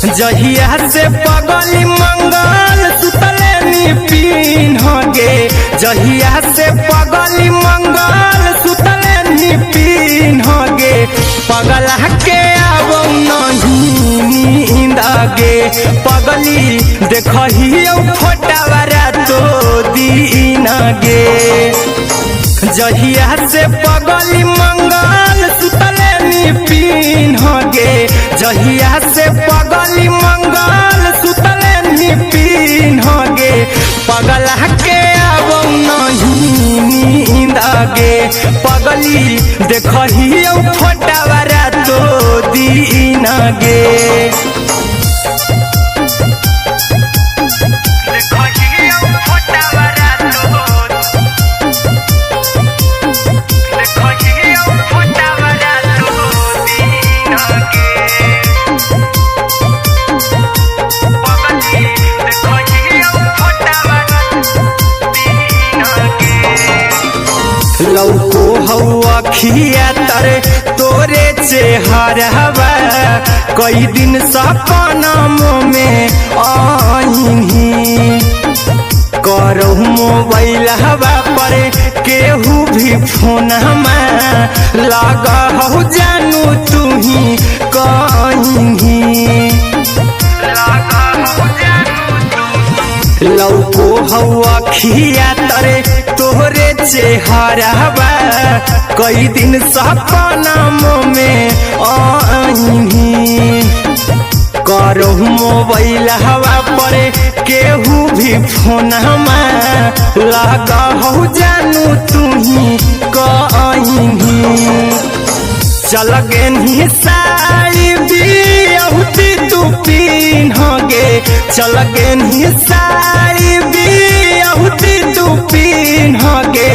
जहिया से पगली मंगल सुतले निपिन गे, जहिया से पगली मंगल सुतले निपिन गे, पगला के आवो नहीं नींद गे, पगली देखही फोटावारा तो दीन गे। जहिया से पगली मंगल सुतले निपिन गे, जहिया से पगली मंगल सुतले निपिन गे, पगला के आवो नहीं नींद गे, पगली देखही फोटावारा तो दीन गे। लौको हवा खिया तरे तोरे चेहरवा, कई दिन सपना में आईनी, करहु मोबाइल हवा पर केहू भी फोन लगा हो जानू तू ही कहीं, लौको हवा खिया तरे तोहरे चेहरवा, कई दिन सपना में आईनी, करहु मोबाइल हवा पर केहू भी फोन लगा हो जानू तू ही कहीं, चल गेनी साड़ी बियहुती तू पीन गे, चल गेनी साड़ी बियहुती तू पीन गे,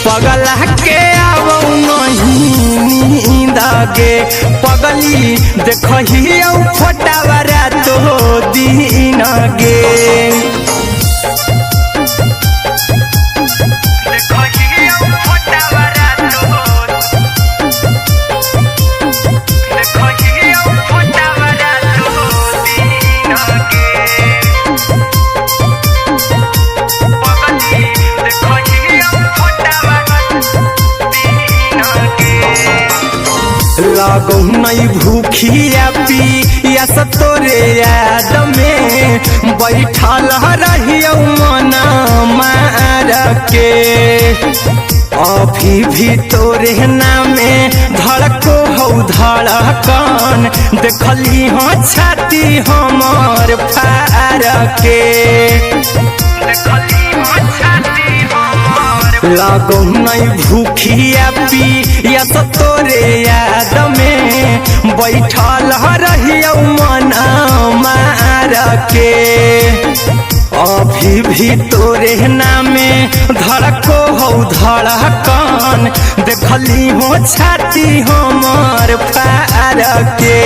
पगला के आवो नहीं नींद गे, पगली देखही फोटावारा तो दीन गे। लागो नहीं भूखिया पिया तोरे याद में, बैठल रहियो मना मार के, अभी भी तोरे नामे धड़को हो धड़कन, देखली हो छाती हमर फार के, लागो नहीं भूखिया पिया तोरे याद में, बैठल रहियो मना मार के, अभी भी तोरे नामे धड़को हो धड़कन, देखली हो छाती हमर फार के,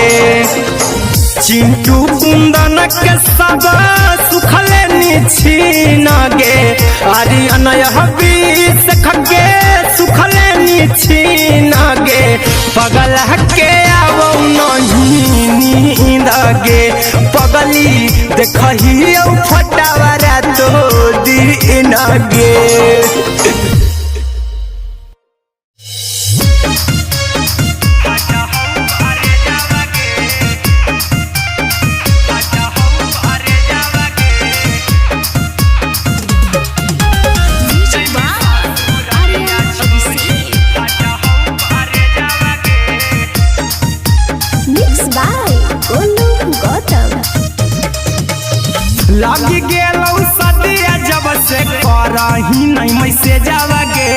चिंटू कुंदन के सब सुखले निछीन गे, आर्यन हबीस खगे सुखले निछीन गे, पगला के आवो नहीं नींद गे, पगली देखही फोटावारा तो दीन गे। लागी गेलौ सदिया जब से करही नहीं मैसे जावगे,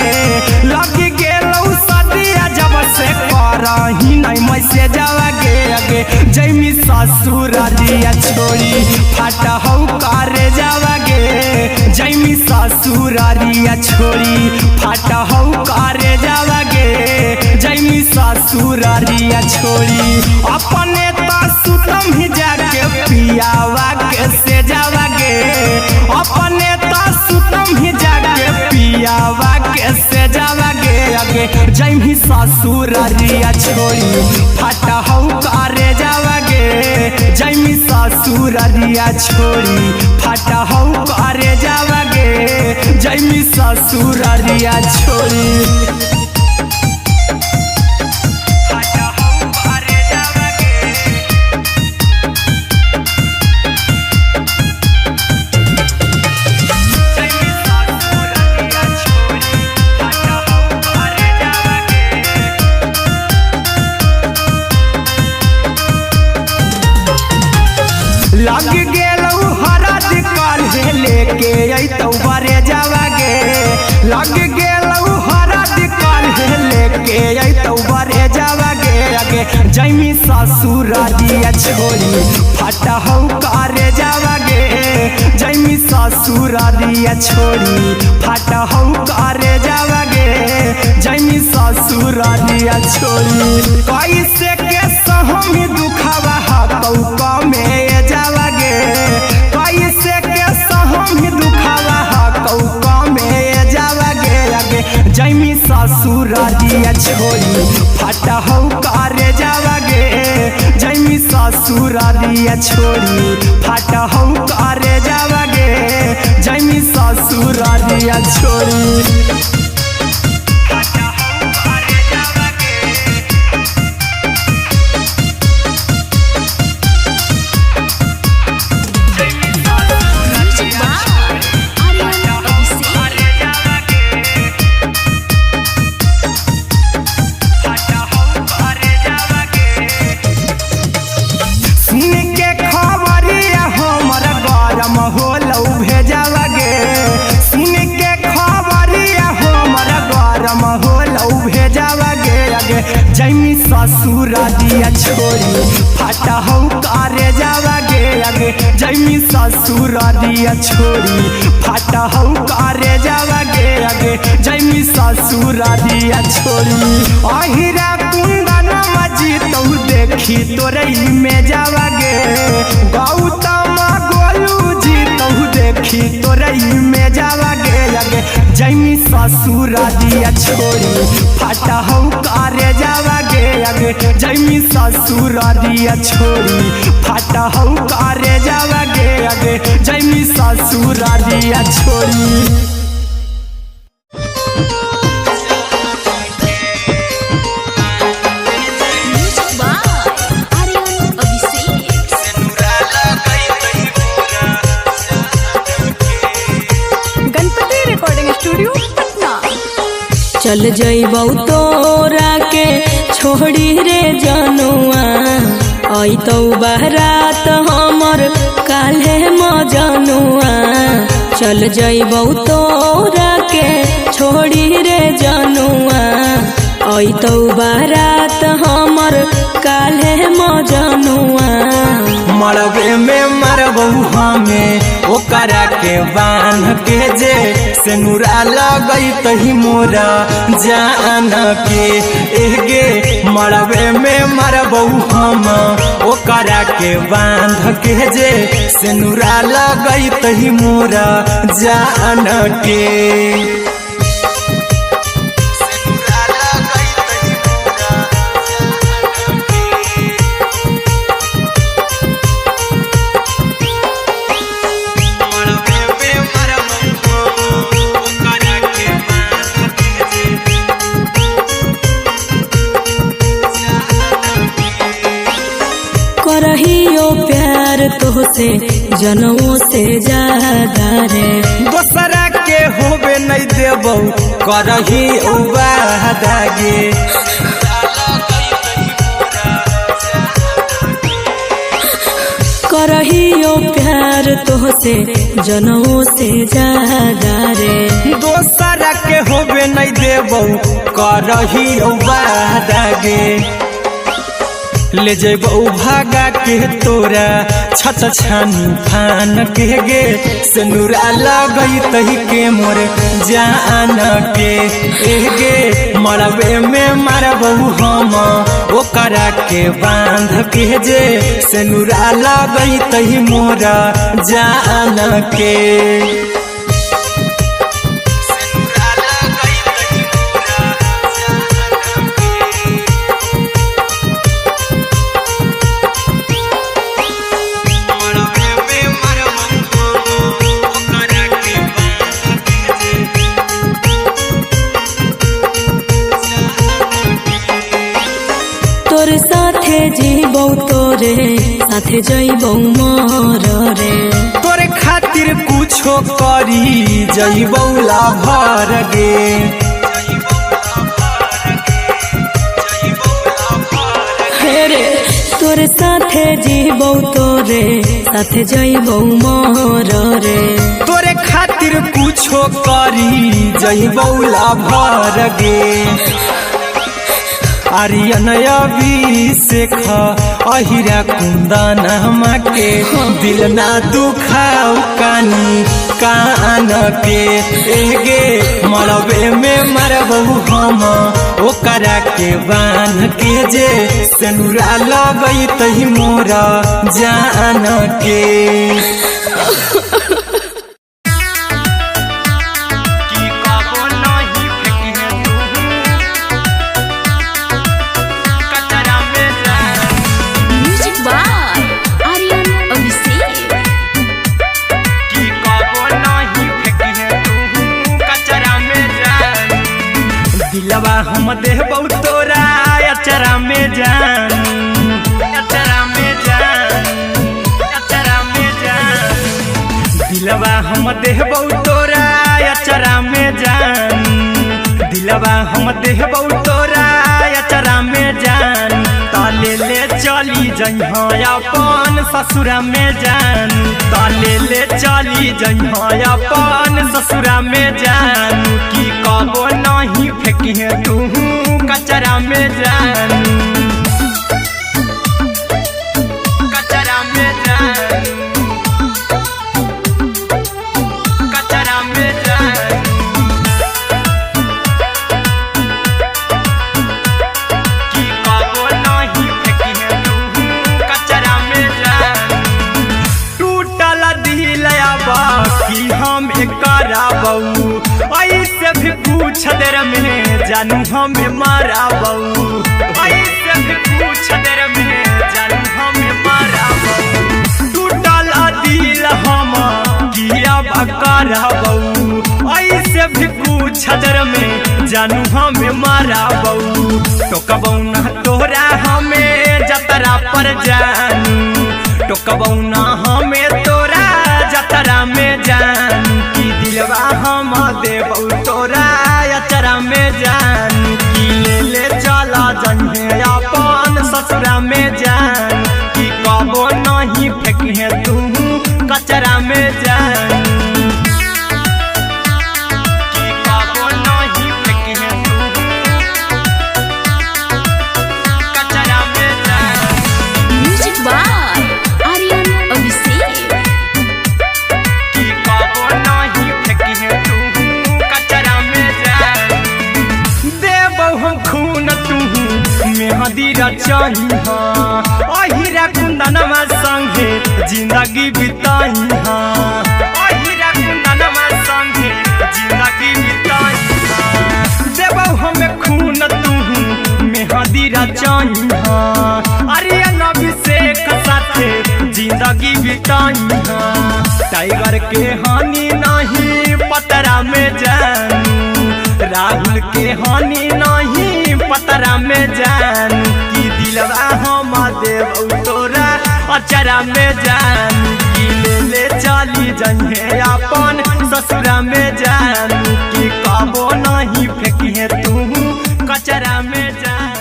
लागी गेलौ सदिया जब से करही नहीं मैसे जावगे, अगे जैमी ससुरारिया छोड़ी फाटा हो करे जावगे, जैमी ससुरारिया छोड़ी फाटा हो करे जावगे, जैमी ससुरारिया छोड़ी अपने सुतम ही जाके पियावा के से जावगे, अपने सुतम ही जाके पियावा के से जावगे, अगे जैमी ससुरारिया छोड़ी फाटा हो करे जावगे, गे जैमी ससुररिया छोड़ी फाटा हौ करे जावा गे जैमी ससुररिया छोड़ी लग गेलौ हरद काल्हे लेके अइतौ बरे जावा गे लग गेलौ हरद काल्हे लेके अइतौ बरे जावा गे अगे जैमी ससुररिया छोड़ी फाटा हौ करे जावा गे जैमी ससुररिया छोड़ी फाटा हौ करे जावा गे जैमी ससुररिया छोड़ी कैसे के सहमी दुखावा हकौ कमे जावा गे कैसे के सहमी दुखावा हकौ कमे जावा गे अगे जैमी ससुररिया छोड़ी फाटा हौ करे जावा गे जैमी ससुररिया छोड़ी फाटा हौ करे जावा गे जैमी ससुररिया छोड़ी जैमी ससुररिया छोड़ी फाटा हौ करे जावा गे अगे जैमी ससुररिया छोड़ी फाटा हौ करे जावा गे अगे जैमी ससुररिया छोड़ी अहिरा कुंदन मजी तौ देखी तोरई में जावा गे गौतम गोलू जी तौ देखी तोरई में जावा गे अगे जैमी ससुररिया छोड़ी फाटा हौ करे जावा गे अगे जैमी ससुररिया छोड़ी फाटा हौ करे जावा गे अगे जैमी ससुररिया छोड़ी चल जइबौ तोरा के छोड़ी रे जनुआ अइतौ बारात हमर काल्हे मजनुआ चल जइबौ तोरा के छोड़ी रे जनुआ अइतौ बारात हमर काल्हे मजनुआ मरबे में मरबौ हमें ओकरा के बांध के जे सेनुरा लगैतहि मोरा जान के एगे मरबे में मरबौ हम ओकरा के बांध के जे सेनुरा लगैतहि मोरा जान के करहियो प्यार तोहसे जनमों से ज्यादा रे दोसरा के होबे नहीं देबौ करही वादा गे करहियो प्यार तोहसे जनमों से ज्यादा रे दोसरा के होबे नहीं देबौ करही वादा गे ले जेबौ भागा के तोरा छत छानी फान के गे सेनुरा लगैतहि के मोर जान के एगे मरबे में मरबौ हम ओकरा के बांध के जे सेनुरा लगैतहि मोरा जान के तोर साथे जीबौ तोरे साथे जइबौ मोर रे तोरे खातिर कुछो करी जइबौ लाभर गे रे तोर साथे जीबौ तोरे साथे जइबौ मोर रे तोरे खातिर कुछो करी जइबौ लाभर गे आर्यन अभिषेक अहिरा कुंदनमा के दिल ना दुखाऊ कानी कान के एगे मरबे में मरबू हम ओकरा के बान के जे सनुरा लगई तही मोरा जान के दिलवा हम देबौ तोरा अचरा में जान अचरा में जान अचरा में जान दिलवा हम देबौ तोरा अचरा में जान दिलवा हम देबौ तोरा अचरा में जान ताले ले चली जइहा अपन ससुरा में जान ताले ले चली जइहा अपन ससुरा में जान की कबो नहीं फेंकिहे तू कचरा में जान कचरा में जान कचरा में जान की कबो नहीं फेंकिहे तू कचरा में जान टूटल दिल बाकी हम कराबौ ऐसे भी पूछ देर में जानू हमें माराबौ ऐसे भी पूछ देर में जानू हमें माराबौ टूटल दिल हम किया कराबौ ऐसे भी पूछ देर में जानू हमें माराबौ टोकबौ ना तोरा हमें जतरा पर जानू टोकबौ ना हमें तोरा जतरा में जान की दिलवा हम देबौ तोरा अचरा में जान की ले चला जइहे अपन ससुरा में जान की कबो नहीं फेंकिहे तू कचरा में जान की कबो नहीं फेंकिहे तू कचरा में जान म्यूजिक बाय आर्यन अभिषेक की कबो नहीं फेंकिहे तू कचरा में जान देबौ हम खून तू मेहदी रचइहा अहिरा कुंदनमा संगे जिंदगी बिताइहा अहिरा कुंदनमा संगे जिंदगी बिताइहा देबौ हम खून तू मेहदी रचइहा आर्यन अभिषेक साथे जिंदगी बिताइहा टाइगर के हानि नहीं पतरा में जानू राहुल के हानि नहीं पतरा में जान की दिलवा हम देबौ तोरा अचरा में जान की ले चली जइहे अपन ससुरा में जान की कबो नहीं फेंकिहे तू कचरा में जान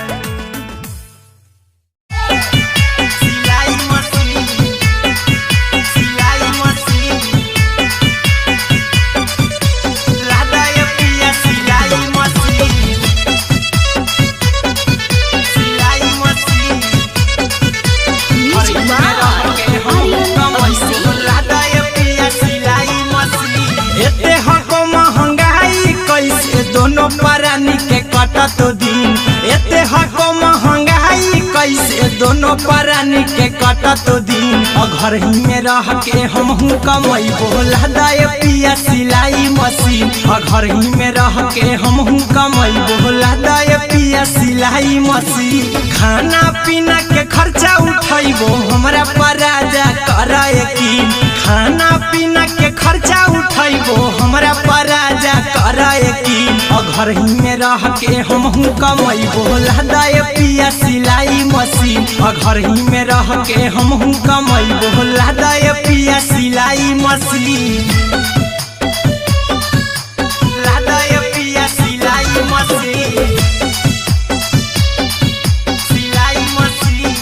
दोनों परानी के कटत दिन एते हको महंगाई कैसे दोनों परानी के कटत दिन घर ही में रह के हमहू कमैबो लदाए पिया सिलाई मशीन घर ही में रह के हमहू कमैबो लदाए पिया सिलाई मशीन खाना पीना के खर्चा उठैबो हमरा पराजा कराए की खाना पीना के खर्चा उठैबो हमरा पराजा कराए की और घर ही में रह के हमहू कमैबो लहदाए पिया सिलाई मशीन और घर ही में रह के हमहू कमैबो लहदाए पिया सिलाई मशीन लहदाए पिया सिलाई मशीन सिलाई मशीन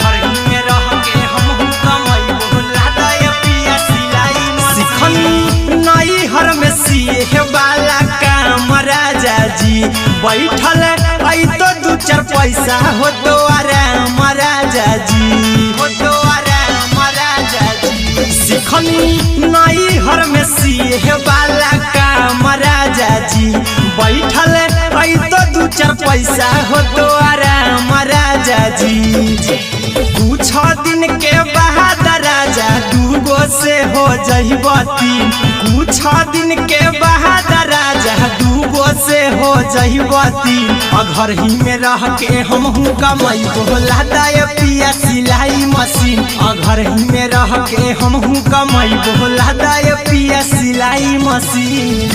घर ही में रह के हमहू कमैबो लहदाए पिया सिलाई मशीन नई हर में सिए वाला काम राजा जी बैठल आई तो दू चार पैसा हो तो आराम राजा जी हो तो आराम राजा जी सिखनी नई हर में सिए वाला काम राजा जी बैठल आई तो दू चार पैसा हो तो आराम राजा जी कुछ दिन के बाद राजा दूगो से हो जहिबती कुछ दिन के बाद राजा दूगो से हो जहिबती और घर ही में रह के हमहू कमैबो लहदाए पिया सिलाई मशीन और घर ही में रह के हमहू कमैबो लहदाए पिया सिलाई मशीन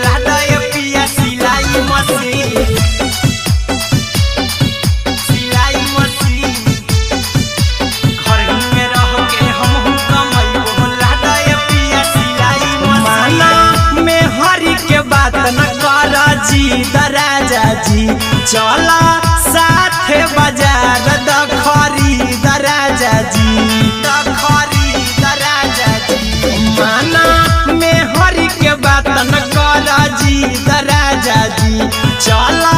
लहदाए पिया सिलाई मशीन बात न कर जी दराजा जी चला साथे बाजार दखरी दराजा जी दखरी दराजा जी माना में हरी के बात न कर जी दराजा जी चला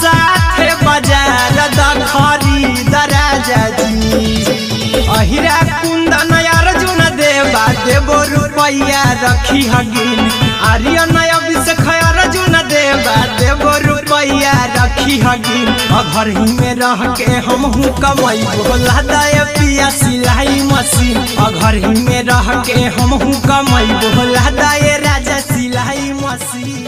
साथे बाजार दखरी दराजा जी अहिरा कुंदन अर्जुन देवा देवो रुपया रखी हगिन आर्यन अभिषेक अर्जुन देवा देवो रुपया रखी हगिन और घर ही में रह के हमहू कमैबो लहदाए पिया सिलाई मशीन और घर ही में रह के हमहू कमैबो लहदाए राजा सिलाई मशीन।